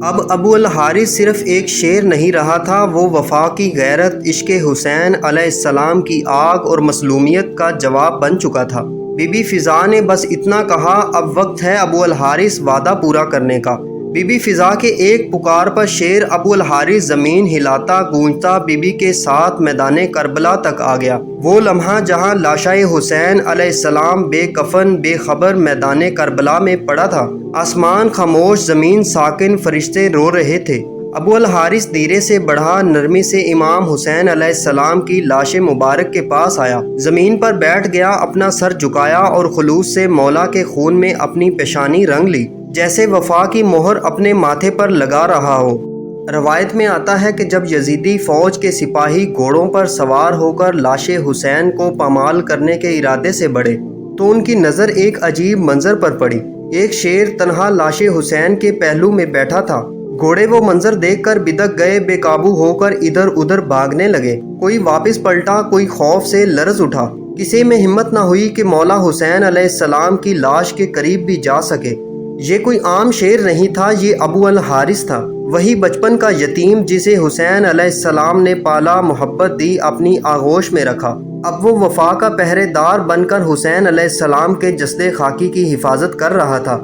اب ابو الحارث صرف ایک شیر نہیں رہا تھا، وہ وفا کی غیرت، عشق حسین علیہ السلام کی آگ اور مظلومیت کا جواب بن چکا تھا۔ بی بی فضا نے بس اتنا کہا، اب وقت ہے ابو الحارث وعدہ پورا کرنے کا۔ بی بی فضا کے ایک پکار پر شیر ابو الحارث زمین ہلاتا گونجتا بی بی کے ساتھ میدان کربلا تک آ گیا۔ وہ لمحہ جہاں لاشائے حسین علیہ السلام بے کفن بے خبر میدان کربلا میں پڑا تھا، آسمان خاموش، زمین ساکن، فرشتے رو رہے تھے۔ ابو الحارث دھیرے سے بڑھا، نرمی سے امام حسین علیہ السلام کی لاش مبارک کے پاس آیا، زمین پر بیٹھ گیا، اپنا سر جھکایا اور خلوص سے مولا کے خون میں اپنی پیشانی رنگ لی، جیسے وفا کی مہر اپنے ماتھے پر لگا رہا ہو۔ روایت میں آتا ہے کہ جب یزیدی فوج کے سپاہی گھوڑوں پر سوار ہو کر لاش حسین کو پامال کرنے کے ارادے سے بڑھے تو ان کی نظر ایک عجیب منظر پر پڑی۔ ایک شیر تنہا لاش حسین کے پہلو میں بیٹھا تھا۔ گھوڑے وہ منظر دیکھ کر بدک گئے، بے قابو ہو کر ادھر ادھر بھاگنے لگے۔ کوئی واپس پلٹا، کوئی خوف سے لرز اٹھا۔ کسی میں ہمت نہ ہوئی کہ مولا حسین علیہ السلام کی لاش کے قریب بھی جا سکے۔ یہ کوئی عام شیر نہیں تھا، یہ ابو الحارث تھا، وہی بچپن کا یتیم جسے حسین علیہ السلام نے پالا، محبت دی، اپنی آغوش میں رکھا۔ اب وہ وفا کا پہرے دار بن کر حسین علیہ السلام کے جسد خاکی کی حفاظت کر رہا تھا۔